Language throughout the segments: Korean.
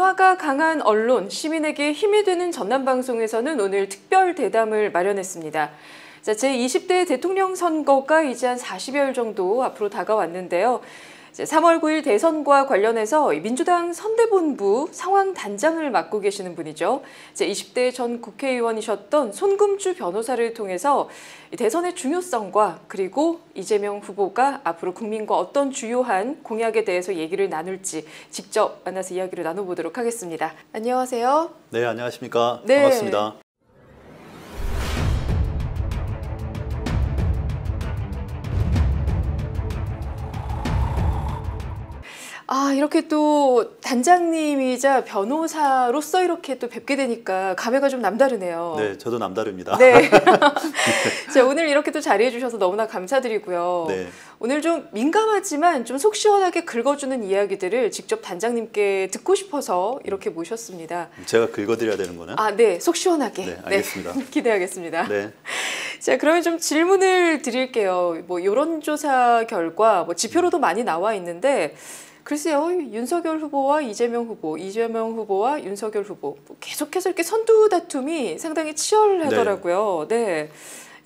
진화가 강한 언론, 시민에게 힘이 되는 전남방송에서는 오늘 특별 대담을 마련했습니다. 자, 제20대 대통령 선거가 이제 한 40여일 정도 앞으로 다가왔는데요. 3월 9일 대선과 관련해서 민주당 선대본부 상황단장을 맡고 계시는 분이죠. 20대 전 국회의원이셨던 손금주 변호사를 통해서 대선의 중요성과 그리고 이재명 후보가 앞으로 국민과 어떤 주요한 공약에 대해서 얘기를 나눌지 직접 만나서 이야기를 나눠보도록 하겠습니다. 안녕하세요. 네, 안녕하십니까. 네. 반갑습니다. 이렇게 또 단장님이자 변호사로서 이렇게 또 뵙게 되니까 감회가 좀 남다르네요. 네, 저도 남다릅니다. 네. 자, 오늘 이렇게 또 자리해 주셔서 너무나 감사드리고요. 네. 오늘 좀 민감하지만 좀 속 시원하게 긁어주는 이야기들을 직접 단장님께 듣고 싶어서 이렇게 모셨습니다. 제가 긁어드려야 되는 거는? 네, 속 시원하게. 네, 알겠습니다. 네, 기대하겠습니다. 네. 자, 그러면 좀 질문을 드릴게요. 여론조사 결과 지표로도 많이 나와 있는데 글쎄요, 윤석열 후보와 이재명 후보, 이재명 후보와 윤석열 후보 계속해서 이렇게 선두 다툼이 상당히 치열하더라고요. 네,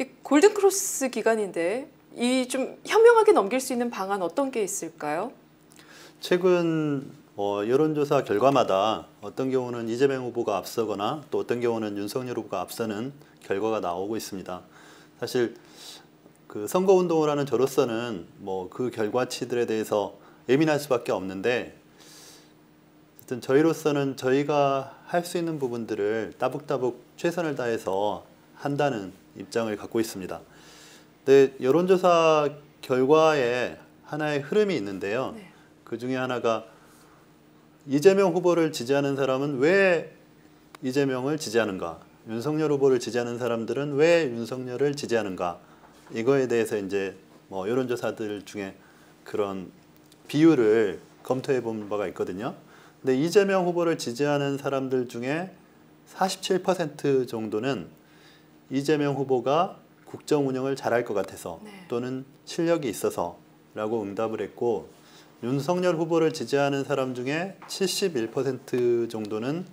이 골든 크로스 기간인데 이 좀 현명하게 넘길 수 있는 방안 어떤 게 있을까요? 최근 여론조사 결과마다 어떤 경우는 이재명 후보가 앞서거나 또 어떤 경우는 윤석열 후보가 앞서는 결과가 나오고 있습니다. 사실 그 선거운동을 하는 저로서는 그 결과치들에 대해서 예민할 수밖에 없는데, 어쨌든 저희로서는 저희가 할 수 있는 부분들을 따북따북 최선을 다해서 한다는 입장을 갖고 있습니다. 근데 여론조사 결과에 하나의 흐름이 있는데요. 네. 그 중에 하나가 이재명 후보를 지지하는 사람은 왜 이재명을 지지하는가, 윤석열 후보를 지지하는 사람들은 왜 윤석열을 지지하는가, 이거에 대해서 이제 여론조사들 중에 그런 비율을 검토해 본 바가 있거든요. 근데 이재명 후보를 지지하는 사람들 중에 47% 정도는 이재명 후보가 국정 운영을 잘할 것 같아서 또는 실력이 있어서 라고 응답을 했고, 윤석열 후보를 지지하는 사람 중에 71% 정도는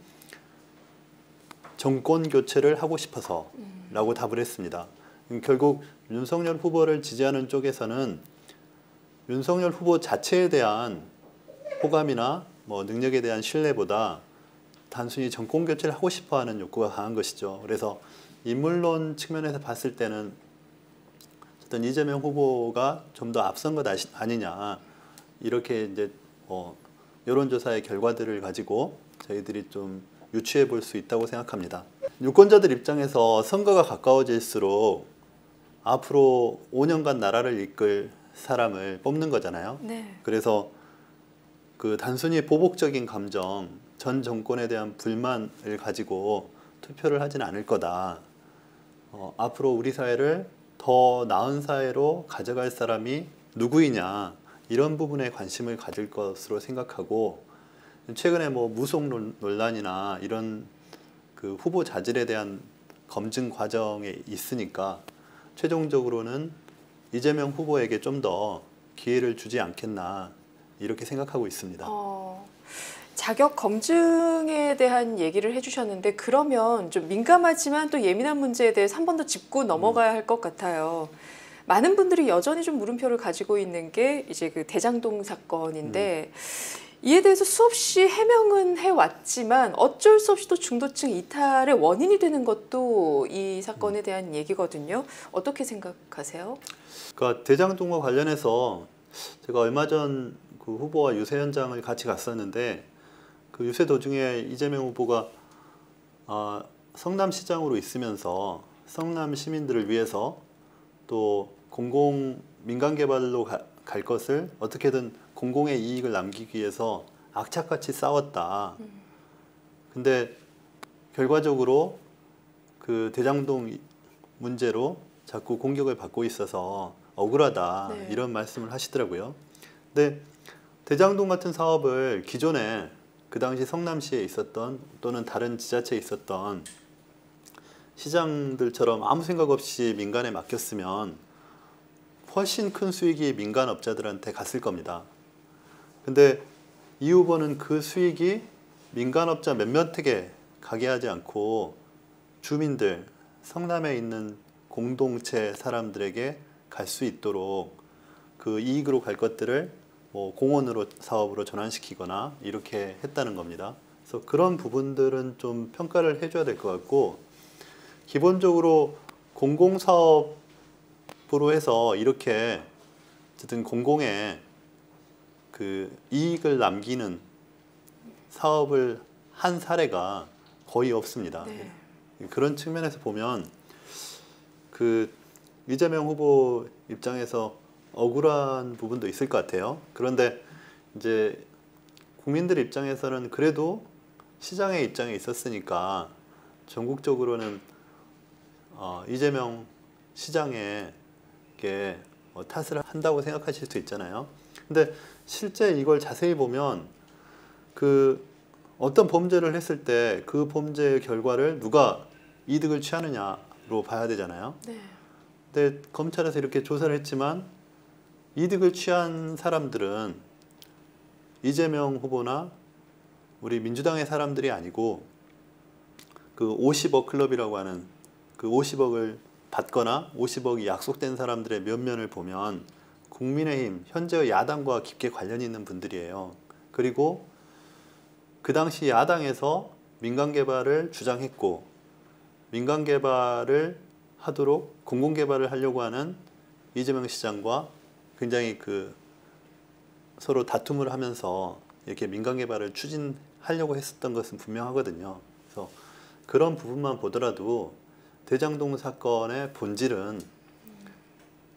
정권 교체를 하고 싶어서 라고 답을 했습니다. 결국 윤석열 후보를 지지하는 쪽에서는 윤석열 후보 자체에 대한 호감이나 능력에 대한 신뢰보다 단순히 정권 교체를 하고 싶어하는 욕구가 강한 것이죠. 그래서 인물론 측면에서 봤을 때는 어떤 이재명 후보가 좀 더 앞선 것 아니냐, 이렇게 이제 여론조사의 결과들을 가지고 저희들이 좀 유추해 볼 수 있다고 생각합니다. 유권자들 입장에서 선거가 가까워질수록 앞으로 5년간 나라를 이끌 사람을 뽑는 거잖아요. 네. 그래서 그 단순히 보복적인 감정, 전 정권에 대한 불만을 가지고 투표를 하지는 않을 거다. 앞으로 우리 사회를 더 나은 사회로 가져갈 사람이 누구이냐, 이런 부분에 관심을 가질 것으로 생각하고, 최근에 무속 논란이나 이런 그 후보 자질에 대한 검증 과정에 있으니까 최종적으로는 이재명 후보에게 좀 더 기회를 주지 않겠나, 이렇게 생각하고 있습니다. 자격 검증에 대한 얘기를 해주셨는데 그러면 좀 민감하지만 또 예민한 문제에 대해서 한 번 더 짚고 넘어가야 할 것 같아요. 많은 분들이 여전히 좀 물음표를 가지고 있는 게 이제 그 대장동 사건인데 이에 대해서 수없이 해명은 해왔지만 어쩔 수 없이 또 중도층 이탈의 원인이 되는 것도 이 사건에 대한 얘기거든요. 어떻게 생각하세요? 그러니까 대장동과 관련해서 제가 얼마 전 그 후보와 유세 현장을 같이 갔었는데, 그 유세 도중에 이재명 후보가 성남시장으로 있으면서 성남 시민들을 위해서 또 공공 민간 개발로 갈 것을 어떻게든 공공의 이익을 남기기 위해서 악착같이 싸웠다. 근데 결과적으로 그 대장동 문제로 자꾸 공격을 받고 있어서 억울하다, 네. 이런 말씀을 하시더라고요. 근데 대장동 같은 사업을 기존에 그 당시 성남시에 있었던 또는 다른 지자체에 있었던 시장들처럼 아무 생각 없이 민간에 맡겼으면 훨씬 큰 수익이 민간업자들한테 갔을 겁니다. 근데 이 후보는 그 수익이 민간업자 몇몇에게 가게 하지 않고 주민들, 성남에 있는 공동체 사람들에게 갈 수 있도록 그 이익으로 갈 것들을 뭐 공원으로 사업으로 전환시키거나 이렇게 했다는 겁니다. 그래서 그런 부분들은 좀 평가를 해줘야 될 것 같고, 기본적으로 공공사업으로 해서 이렇게 어쨌든 공공에 그 이익을 남기는 사업을 한 사례가 거의 없습니다. 네. 그런 측면에서 보면 그 이재명 후보 입장에서 억울한 부분도 있을 것 같아요. 그런데 이제 국민들 입장에서는 그래도 시장의 입장에 있었으니까 전국적으로는 이재명 시장에게 탓을 한다고 생각하실 수 있잖아요. 근데 실제 이걸 자세히 보면 그 어떤 범죄를 했을 때 그 범죄의 결과를 누가 이득을 취하느냐로 봐야 되잖아요. 네. 근데 검찰에서 이렇게 조사를 했지만 이득을 취한 사람들은 이재명 후보나 우리 민주당의 사람들이 아니고 그 50억 클럽이라고 하는 그 50억을 받거나 50억이 약속된 사람들의 면면을 보면 국민의힘 현재의 야당과 깊게 관련이 있는 분들이에요. 그리고 그 당시 야당에서 민간 개발을 주장했고 민간 개발을 하도록 공공 개발을 하려고 하는 이재명 시장과 굉장히 그 서로 다툼을 하면서 이렇게 민간 개발을 추진하려고 했었던 것은 분명하거든요. 그래서 그런 부분만 보더라도 대장동 사건의 본질은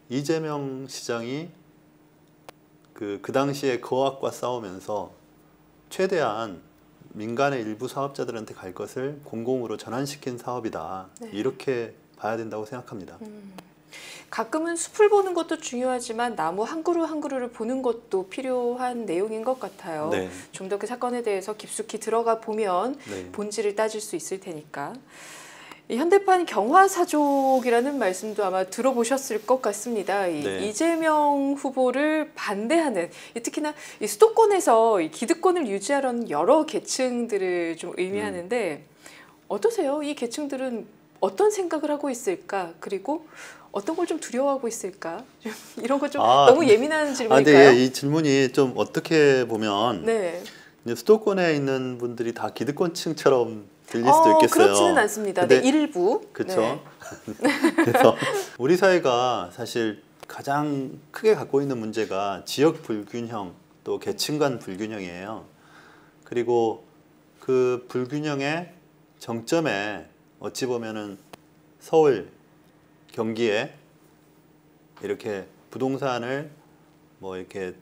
이재명 시장이 그 당시에 거악과 싸우면서 최대한 민간의 일부 사업자들한테 갈 것을 공공으로 전환시킨 사업이다. 네. 이렇게 봐야 된다고 생각합니다. 가끔은 숲을 보는 것도 중요하지만 나무 한 그루 한 그루를 보는 것도 필요한 내용인 것 같아요. 네. 좀 더 그 사건에 대해서 깊숙이 들어가 보면 네. 본질을 따질 수 있을 테니까. 이 현대판 경화사족이라는 말씀도 아마 들어보셨을 것 같습니다. 네. 이재명 후보를 반대하는, 특히나 이 수도권에서 이 기득권을 유지하려는 여러 계층들을 좀 의미하는데 어떠세요? 이 계층들은 어떤 생각을 하고 있을까? 그리고 어떤 걸 좀 두려워하고 있을까? 좀 이런 거 좀 너무 예민한 질문일까요? 근데 이 질문이 좀 어떻게 보면 네. 이제 수도권에 있는 분들이 다 기득권층처럼 들릴 수도 있겠어요. 그렇지는 않습니다. 네, 일부. 그렇죠. 네. 그래서 우리 사회가 사실 가장 크게 갖고 있는 문제가 지역 불균형 또 계층 간 불균형이에요. 그리고 그 불균형의 정점에 어찌 보면은 서울, 경기에 이렇게 부동산을 뭐 이렇게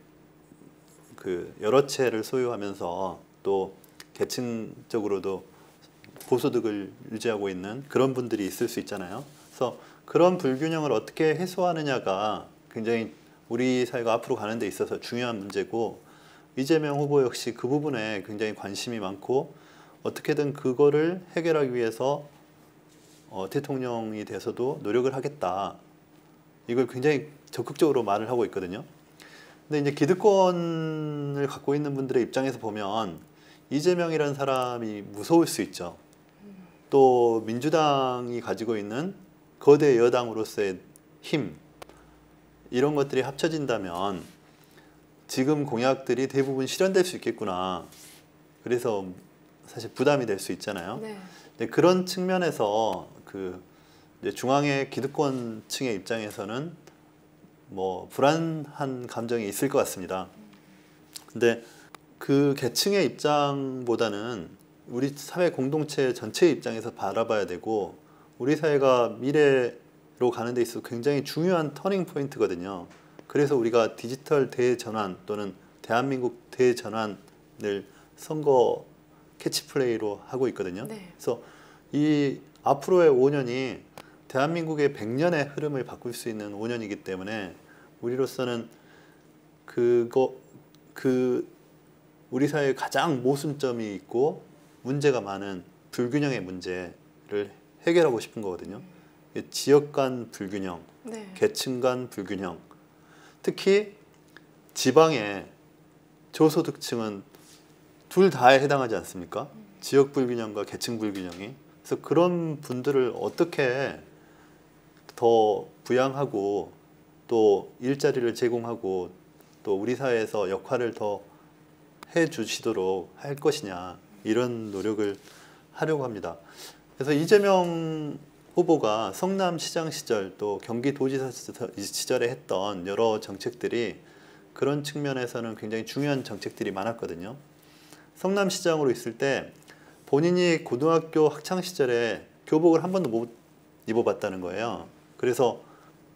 그 여러 채를 소유하면서 또 계층적으로도 고소득을 유지하고 있는 그런 분들이 있을 수 있잖아요. 그래서 그런 불균형을 어떻게 해소하느냐가 굉장히 우리 사회가 앞으로 가는 데 있어서 중요한 문제고, 이재명 후보 역시 그 부분에 굉장히 관심이 많고 어떻게든 그거를 해결하기 위해서 대통령이 돼서도 노력을 하겠다. 이걸 굉장히 적극적으로 말을 하고 있거든요. 근데 이제 기득권을 갖고 있는 분들의 입장에서 보면 이재명이라는 사람이 무서울 수 있죠. 또 민주당이 가지고 있는 거대 여당으로서의 힘, 이런 것들이 합쳐진다면 지금 공약들이 대부분 실현될 수 있겠구나. 그래서 사실 부담이 될 수 있잖아요. 네. 근데 그런 측면에서 그 이제 중앙의 기득권층의 입장에서는 뭐 불안한 감정이 있을 것 같습니다. 근데 그 계층의 입장보다는 우리 사회 공동체 전체의 입장에서 바라봐야 되고, 우리 사회가 미래로 가는 데 있어서 굉장히 중요한 터닝 포인트거든요. 그래서 우리가 디지털 대전환 또는 대한민국 대전환을 선거 캐치플레이로 하고 있거든요. 네. 그래서 이 앞으로의 5년이 대한민국의 100년의 흐름을 바꿀 수 있는 5년이기 때문에 우리로서는 우리 사회의 가장 모순점이 있고 문제가 많은 불균형의 문제를 해결하고 싶은 거거든요. 지역 간 불균형, 네. 계층 간 불균형, 특히 지방의 저소득층은 둘 다에 해당하지 않습니까? 지역 불균형과 계층 불균형이. 그래서 그런 분들을 어떻게 더 부양하고 또 일자리를 제공하고 또 우리 사회에서 역할을 더 해주시도록 할 것이냐, 이런 노력을 하려고 합니다. 그래서 이재명 후보가 성남시장 시절 또 경기도지사 시절에 했던 여러 정책들이 그런 측면에서는 굉장히 중요한 정책들이 많았거든요. 성남시장으로 있을 때 본인이 고등학교 학창 시절에 교복을 한 번도 못 입어봤다는 거예요. 그래서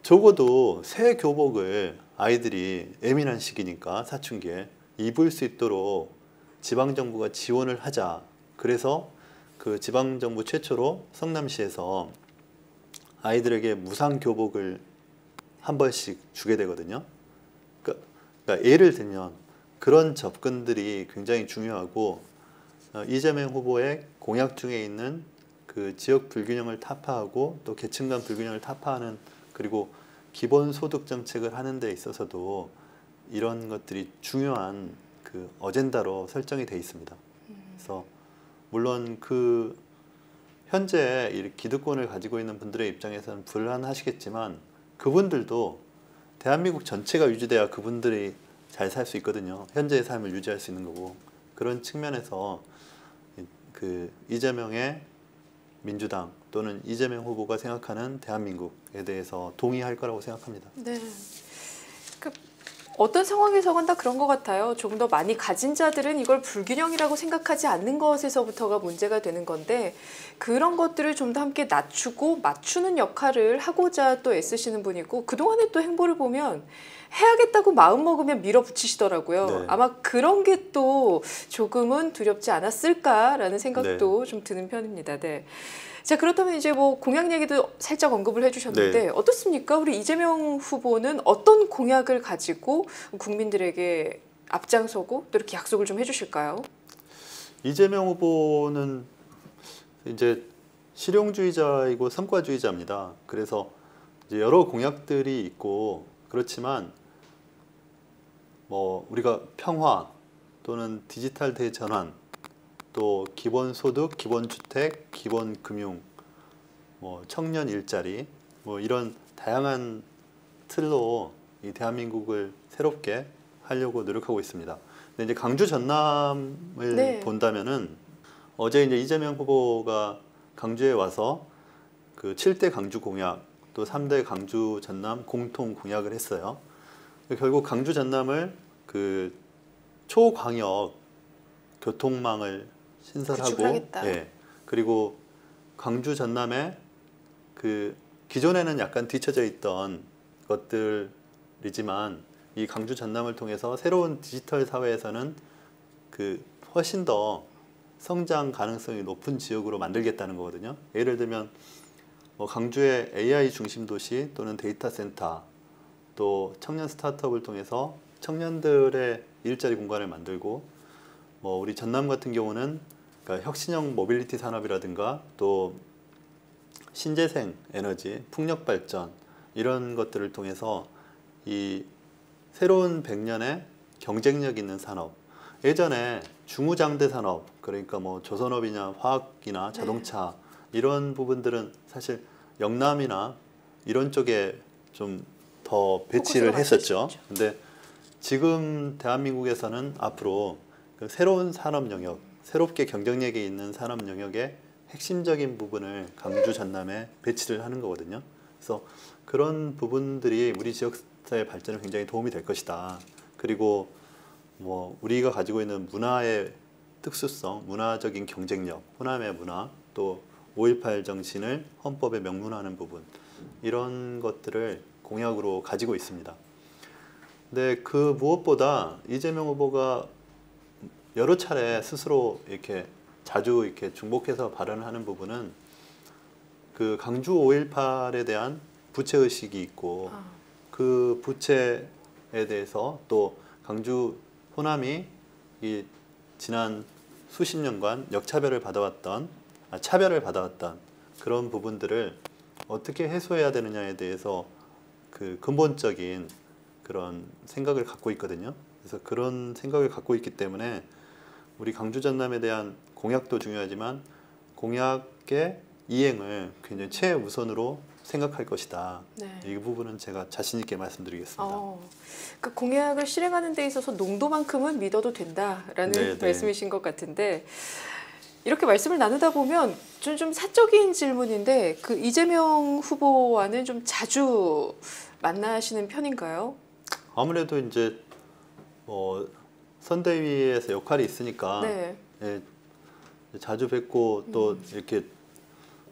적어도 새 교복을 아이들이 예민한 시기니까 사춘기에 입을 수 있도록 지방정부가 지원을 하자. 그래서 그 지방정부 최초로 성남시에서 아이들에게 무상 교복을 한 번씩 주게 되거든요. 그러니까 예를 들면 그런 접근들이 굉장히 중요하고, 이재명 후보의 공약 중에 있는 그 지역 불균형을 타파하고 또 계층 간 불균형을 타파하는, 그리고 기본소득 정책을 하는 데 있어서도 이런 것들이 중요한 그 어젠다로 설정이 돼 있습니다. 그래서 물론 그 현재 이 기득권을 가지고 있는 분들의 입장에서는 불안하시겠지만 그분들도 대한민국 전체가 유지돼야 그분들이 잘 살 수 있거든요. 현재의 삶을 유지할 수 있는 거고, 그런 측면에서 그 이재명의 민주당 또는 이재명 후보가 생각하는 대한민국에 대해서 동의할 거라고 생각합니다. 네. 그 어떤 상황에서건 다 그런 것 같아요. 조금 더 많이 가진 자들은 이걸 불균형이라고 생각하지 않는 것에서부터가 문제가 되는 건데, 그런 것들을 좀 더 함께 낮추고 맞추는 역할을 하고자 또 애쓰시는 분이고, 그동안의 또 행보를 보면 해야겠다고 마음먹으면 밀어붙이시더라고요. 네. 아마 그런 게 또 조금은 두렵지 않았을까라는 생각도 좀 드는 편입니다. 네. 자, 그렇다면 이제 뭐 공약 얘기도 살짝 언급을 해주셨는데, 어떻습니까? 우리 이재명 후보는 어떤 공약을 가지고 국민들에게 앞장서고 또 이렇게 약속을 좀 해주실까요? 이재명 후보는 이제 실용주의자이고 성과주의자입니다. 그래서 이제 여러 공약들이 있고, 그렇지만 뭐 우리가 평화 또는 디지털 대전환, 또 기본소득, 기본주택, 기본금융, 뭐 청년 일자리, 뭐 이런 다양한 틀로 이 대한민국을 새롭게 하려고 노력하고 있습니다. 근데 이제 강주 전남을 본다면은 어제 이제 이재명 후보가 강주에 와서 그 7대 강주 공약 또 3대 강주 전남 공통 공약을 했어요. 결국 강주 전남을 그 초광역 교통망을 신설하고, 예, 그리고 강주 전남에 그 기존에는 약간 뒤처져 있던 것들이지만 이 강주 전남을 통해서 새로운 디지털 사회에서는 그 훨씬 더 성장 가능성이 높은 지역으로 만들겠다는 거거든요. 예를 들면 뭐 강주의 AI 중심 도시 또는 데이터 센터, 또 청년 스타트업을 통해서 청년들의 일자리 공간을 만들고, 뭐 우리 전남 같은 경우는 그러니까 혁신형 모빌리티 산업이라든가 또 신재생 에너지, 풍력 발전 이런 것들을 통해서 이 새로운 100년의 경쟁력 있는 산업, 예전에 중후장대 산업, 그러니까 뭐 조선업이나 화학이나 자동차 이런 부분들은 사실 영남이나 이런 쪽에 좀 더 배치를 했었죠. 근데 지금 대한민국에서는 앞으로 그 새로운 산업 영역, 새롭게 경쟁력이 있는 산업 영역의 핵심적인 부분을 강주 전남에 배치를 하는 거거든요. 그래서 그런 부분들이 우리 지역사회 발전에 굉장히 도움이 될 것이다. 그리고 뭐 우리가 가지고 있는 문화의 특수성, 문화적인 경쟁력, 호남의 문화, 또 5.18 정신을 헌법에 명문화하는 부분, 이런 것들을 공약으로 가지고 있습니다. 근데 그 무엇보다 이재명 후보가 여러 차례 스스로 이렇게 자주 이렇게 중복해서 발언을 하는 부분은 그 강주 5.18에 대한 부채의식이 있고, 그 부채에 대해서 또 강주 호남이 이 지난 수십 년간 역차별을 받아왔던, 차별을 받아왔던 그런 부분들을 어떻게 해소해야 되느냐에 대해서 그 근본적인 그런 생각을 갖고 있거든요. 그래서 그런 생각을 갖고 있기 때문에 우리 강주 전남에 대한 공약도 중요하지만 공약의 이행을 굉장히 최우선으로 생각할 것이다. 네. 이 부분은 제가 자신 있게 말씀드리겠습니다. 그 공약을 실행하는 데 있어서 농도만큼은 믿어도 된다라는 네, 네. 말씀이신 것 같은데 이렇게 말씀을 나누다 보면 좀 사적인 질문인데 그 이재명 후보와는 좀 자주 만나시는 편인가요? 아무래도 이제 선대위에서 역할이 있으니까 네. 예, 자주 뵙고 또 이렇게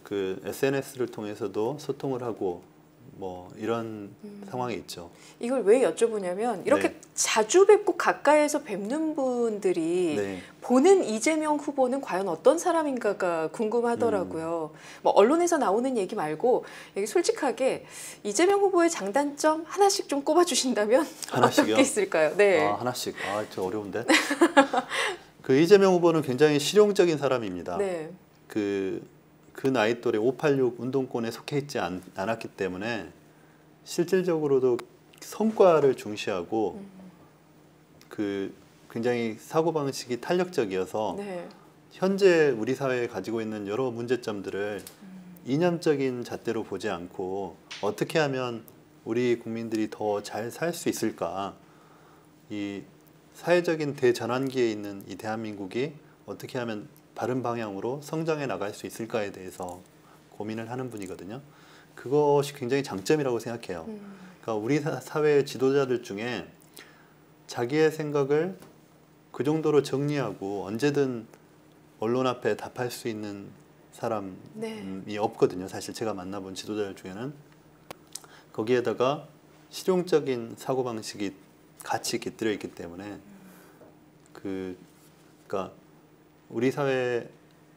그 SNS를 통해서도 소통을 하고 뭐 이런 상황이 있죠. 이걸 왜 여쭤보냐면 이렇게 네. 자주 뵙고 가까이에서 뵙는 분들이 네. 보는 이재명 후보는 과연 어떤 사람인가가 궁금하더라고요. 뭐 언론에서 나오는 얘기 말고 여기 솔직하게 이재명 후보의 장단점 하나씩 좀 꼽아주신다면 하나씩요? 어떤 게 있을까요? 네. 아, 하나씩. 아, 저 어려운데. 그 이재명 후보는 굉장히 실용적인 사람입니다. 네. 그 나이 또래 586 운동권에 속해 있지 않았기 때문에 실질적으로도 성과를 중시하고 그 굉장히 사고방식이 탄력적이어서 네. 현재 우리 사회에 가지고 있는 여러 문제점들을 이념적인 잣대로 보지 않고 어떻게 하면 우리 국민들이 더 잘 살 수 있을까, 이 사회적인 대전환기에 있는 이 대한민국이 어떻게 하면 바른 방향으로 성장해 나갈 수 있을까에 대해서 고민을 하는 분이거든요. 그것이 굉장히 장점이라고 생각해요. 그러니까 우리 사회의 지도자들 중에 자기의 생각을 그 정도로 정리하고 언제든 언론 앞에 답할 수 있는 사람이 네. 없거든요. 사실 제가 만나본 지도자들 중에는. 거기에다가 실용적인 사고방식이 같이 깃들어 있기 때문에 그러니까 우리 사회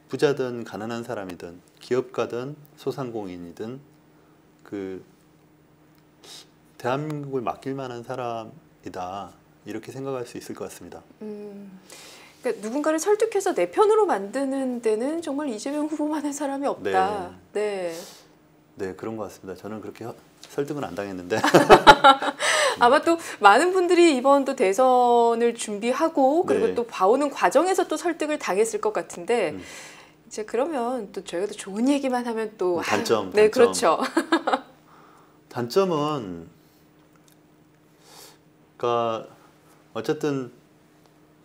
부자든 가난한 사람이든 기업가든 소상공인이든 그 대한민국을 맡길 만한 사람이다, 이렇게 생각할 수 있을 것 같습니다. 그러니까 누군가를 설득해서 내 편으로 만드는 데는 정말 이재명 후보만한 사람이 없다. 네. 네, 그런 것 같습니다. 저는 그렇게 설득은 안 당했는데 아마 또 많은 분들이 이번 또 대선을 준비하고 그리고 네. 또 봐오는 과정에서 또 설득을 당했을 것 같은데 이제 그러면 또 저희가 또 좋은 얘기만 하면 또 단점, 네, 단점. 그렇죠. 단점은 그러니까 어쨌든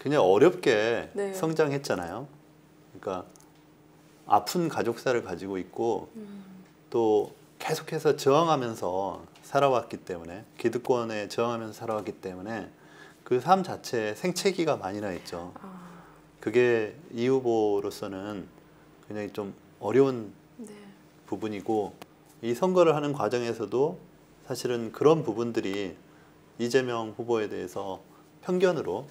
그냥 어렵게 네. 성장했잖아요. 그러니까 아픈 가족사를 가지고 있고 또 계속해서 저항하면서 살아왔기 때문에, 기득권에 저항하면서 살아왔기 때문에 그 삶 자체에 생채기가 많이 나 있죠. 그게 이 후보로서는 굉장히 좀 어려운 네. 부분이고, 이 선거를 하는 과정에서도 사실은 그런 부분들이 이재명 후보에 대해서 편견으로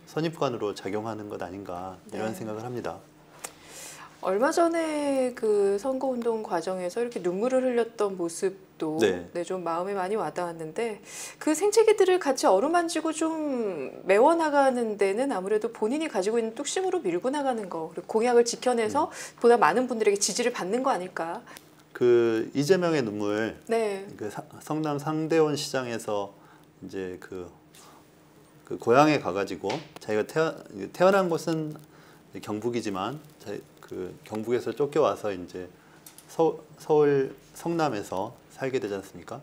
선입관으로 작용하는 것 아닌가, 이런 네. 생각을 합니다. 얼마 전에 그 선거운동 과정에서 이렇게 눈물을 흘렸던 모습도 네. 네, 좀 마음에 많이 와닿았는데 그 생채기들을 같이 어루만지고 좀 메워나가는 데는 아무래도 본인이 가지고 있는 뚝심으로 밀고 나가는 거, 그리고 공약을 지켜내서 보다 많은 분들에게 지지를 받는 거 아닐까. 그 이재명의 눈물, 네. 그 성남 상대원 시장에서 이제 그 고향에 가가지고 자기가 태어난 곳은 경북이지만 그 경북에서 쫓겨와서 이제 서울 성남에서 살게 되지 않습니까?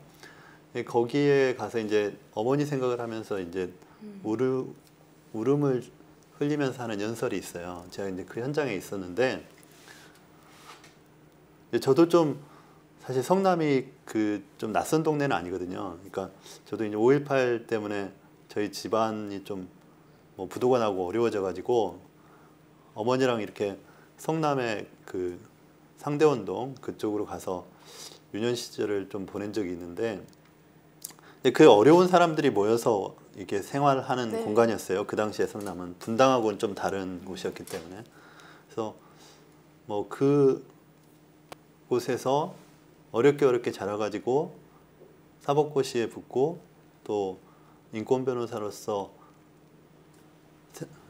거기에 가서 이제 어머니 생각을 하면서 이제 울음을 흘리면서 하는 연설이 있어요. 제가 이제 그 현장에 있었는데, 저도 좀 사실 성남이 그 좀 낯선 동네는 아니거든요. 그러니까 저도 이제 5.18 때문에 저희 집안이 좀 뭐 부도가 나고 어려워져가지고 어머니랑 이렇게 성남의 그 상대원동 그쪽으로 가서 유년 시절을 좀 보낸 적이 있는데, 그 어려운 사람들이 모여서 이렇게 생활하는 네. 공간이었어요. 그 당시에 성남은 분당하고는 좀 다른 곳이었기 때문에. 그래서 뭐 그 곳에서 어렵게 자라가지고 사법고시에 붙고 또 인권 변호사로서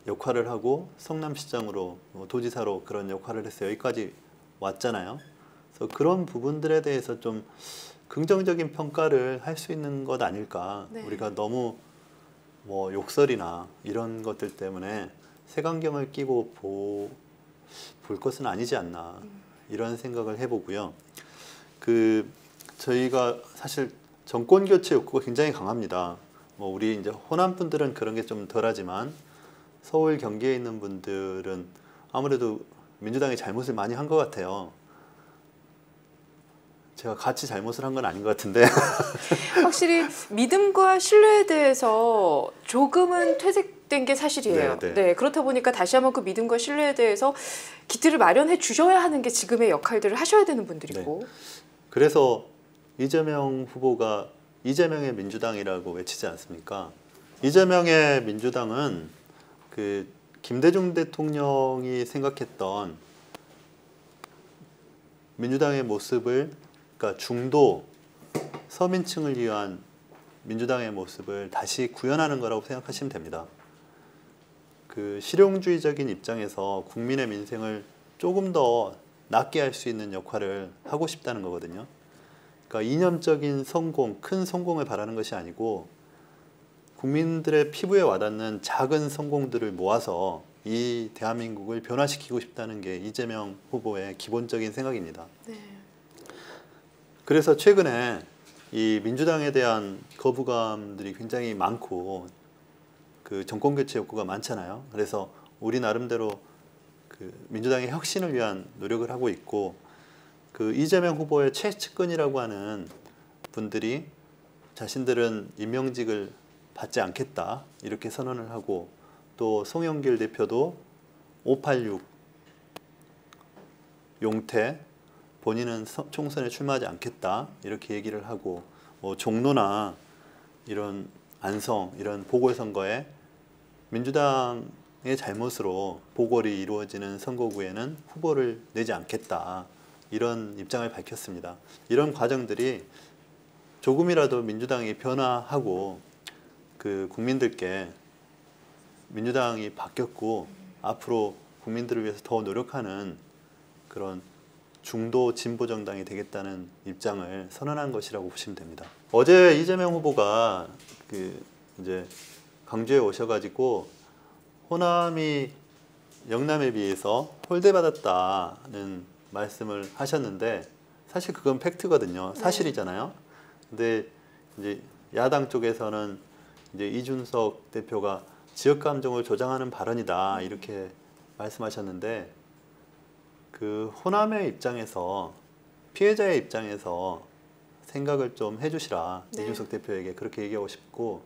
역할을 하고 성남시장으로 도지사로 그런 역할을 했어요. 여기까지 왔잖아요. 그래서 그런 부분들에 대해서 좀 긍정적인 평가를 할 수 있는 것 아닐까. 네. 우리가 너무 뭐 욕설이나 이런 것들 때문에 색안경을 끼고 볼 것은 아니지 않나 이런 생각을 해보고요. 저희가 사실 정권 교체 욕구가 굉장히 강합니다. 뭐 우리 이제 호남 분들은 그런 게 좀 덜하지만 서울 경기에 있는 분들은 아무래도 민주당이 잘못을 많이 한 것 같아요. 제가 같이 잘못을 한 건 아닌 것 같은데 확실히 믿음과 신뢰에 대해서 조금은 퇴색된 게 사실이에요. 네, 네. 네, 그렇다 보니까 다시 한번 그 믿음과 신뢰에 대해서 기틀을 마련해 주셔야 하는 게 지금의 역할들을 하셔야 되는 분들이고. 그래서 이재명 후보가 이재명의 민주당이라고 외치지 않습니까? 이재명의 민주당은 김대중 대통령이 생각했던 민주당의 모습을, 그러니까 중도 서민층을 위한 민주당의 모습을 다시 구현하는 거라고 생각하시면 됩니다. 실용주의적인 입장에서 국민의 민생을 조금 더 낫게 할 수 있는 역할을 하고 싶다는 거거든요. 그러니까 이념적인 성공, 큰 성공을 바라는 것이 아니고 국민들의 피부에 와닿는 작은 성공들을 모아서 이 대한민국을 변화시키고 싶다는 게 이재명 후보의 기본적인 생각입니다. 네. 그래서 최근에 이 민주당에 대한 거부감들이 굉장히 많고 정권 교체 욕구가 많잖아요. 그래서 우리 나름대로 민주당의 혁신을 위한 노력을 하고 있고 이재명 후보의 최측근이라고 하는 분들이 자신들은 임명직을 받지 않겠다 이렇게 선언을 하고 또 송영길 대표도 586 용태 본인은 총선에 출마하지 않겠다 이렇게 얘기를 하고 뭐 종로나 이런 안성 이런 보궐선거에 민주당의 잘못으로 보궐이 이루어지는 선거구에는 후보를 내지 않겠다 이런 입장을 밝혔습니다. 이런 과정들이 조금이라도 민주당이 변화하고 국민들께 민주당이 바뀌었고 앞으로 국민들을 위해서 더 노력하는 그런 중도 진보 정당이 되겠다는 입장을 선언한 것이라고 보시면 됩니다. 어제 이재명 후보가 이제 광주에 오셔가지고 호남이 영남에 비해서 홀대받았다는 말씀을 하셨는데 사실 그건 팩트거든요. 사실이잖아요. 근데 이제 야당 쪽에서는 이제 이준석 대표가 지역 감정을 조장하는 발언이다 이렇게 말씀하셨는데 호남의 입장에서 피해자의 입장에서 생각을 좀 해주시라. 네. 이준석 대표에게 그렇게 얘기하고 싶고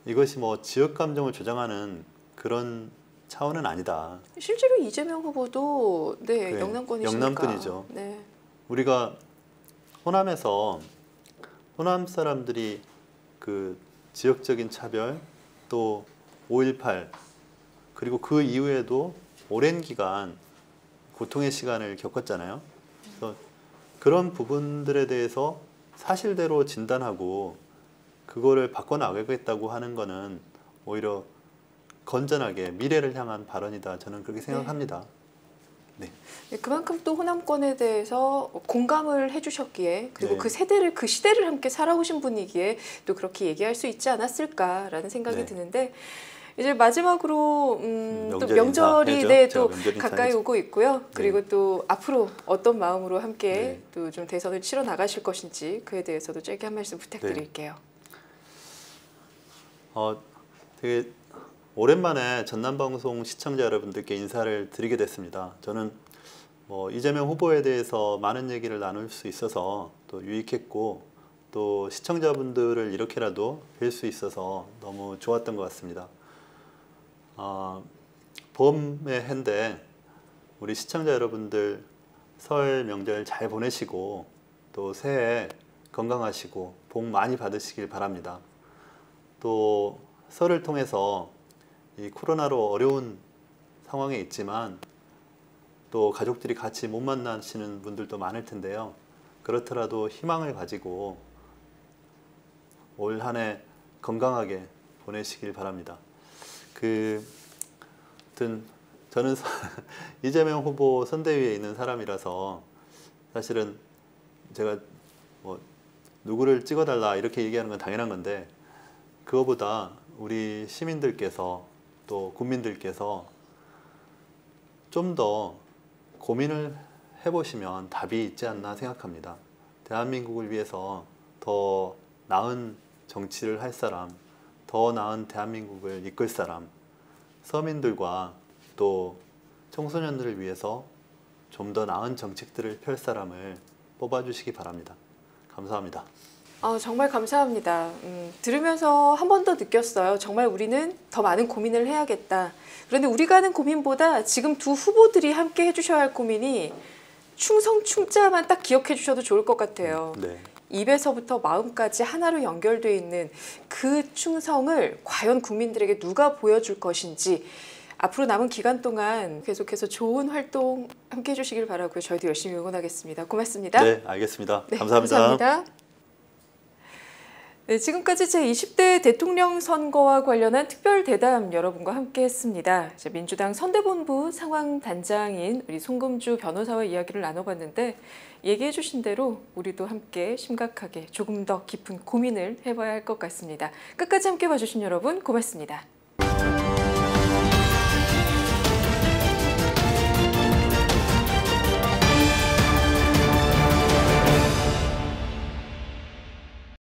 이것이 뭐 지역 감정을 조장하는 그런 차원은 아니다. 실제로 이재명 후보도 네, 영남권이시니까. 영남권이죠. 네. 우리가 호남에서 호남 사람들이 지역적인 차별 또 5.18 그리고 그 이후에도 오랜 기간 고통의 시간을 겪었잖아요. 그래서 그런 부분들에 대해서 사실대로 진단하고 그거를 바꿔나가겠다고 하는 거는 오히려 건전하게 미래를 향한 발언이다. 저는 그렇게 생각합니다. 네. 네, 그만큼 또 호남권에 대해서 공감을 해주셨기에 그리고 네. 그 시대를 함께 살아오신 분이기에 또 그렇게 얘기할 수 있지 않았을까라는 생각이 네. 드는데 이제 마지막으로 또 명절 명절이 인사해야죠. 네, 제가 또 명절 가까이 인사해야죠. 오고 있고요. 네. 그리고 또 앞으로 어떤 마음으로 함께 네. 또 좀 대선을 치러 나가실 것인지 그에 대해서도 짧게 한 말씀 부탁드릴게요. 되게 오랜만에 전남방송 시청자 여러분들께 인사를 드리게 됐습니다. 저는 뭐 이재명 후보에 대해서 많은 얘기를 나눌 수 있어서 또 유익했고 또 시청자분들을 이렇게라도 뵐 수 있어서 너무 좋았던 것 같습니다. 봄의 해인데 우리 시청자 여러분들 설 명절 잘 보내시고 또 새해 건강하시고 복 많이 받으시길 바랍니다. 또 설을 통해서 이 코로나로 어려운 상황에 있지만 또 가족들이 같이 못 만나시는 분들도 많을 텐데요. 그렇더라도 희망을 가지고 올 한 해 건강하게 보내시길 바랍니다. 아무튼 저는 이재명 후보 선대위에 있는 사람이라서 사실은 제가 뭐 누구를 찍어달라 이렇게 얘기하는 건 당연한 건데 그거보다 우리 시민들께서 또 국민들께서 좀 더 고민을 해보시면 답이 있지 않나 생각합니다. 대한민국을 위해서 더 나은 정치를 할 사람, 더 나은 대한민국을 이끌 사람, 서민들과 또 청소년들을 위해서 좀 더 나은 정책들을 펼 사람을 뽑아주시기 바랍니다. 감사합니다. 정말 감사합니다. 들으면서 한 번 더 느꼈어요. 정말 우리는 더 많은 고민을 해야겠다. 그런데 우리가 하는 고민보다 지금 두 후보들이 함께 해주셔야 할 고민이 충성, 충자만 딱 기억해 주셔도 좋을 것 같아요. 네. 입에서부터 마음까지 하나로 연결되어 있는 그 충성을 과연 국민들에게 누가 보여줄 것인지 앞으로 남은 기간 동안 계속해서 좋은 활동 함께 해주시길 바라고요. 저희도 열심히 응원하겠습니다. 고맙습니다. 네, 알겠습니다. 네, 감사합니다. 감사합니다. 네, 지금까지 제20대 대통령 선거와 관련한 특별 대담 여러분과 함께했습니다. 민주당 선대본부 상황단장인 우리 송금주 변호사와 이야기를 나눠봤는데 얘기해주신 대로 우리도 함께 심각하게 조금 더 깊은 고민을 해봐야 할 것 같습니다. 끝까지 함께 봐주신 여러분 고맙습니다.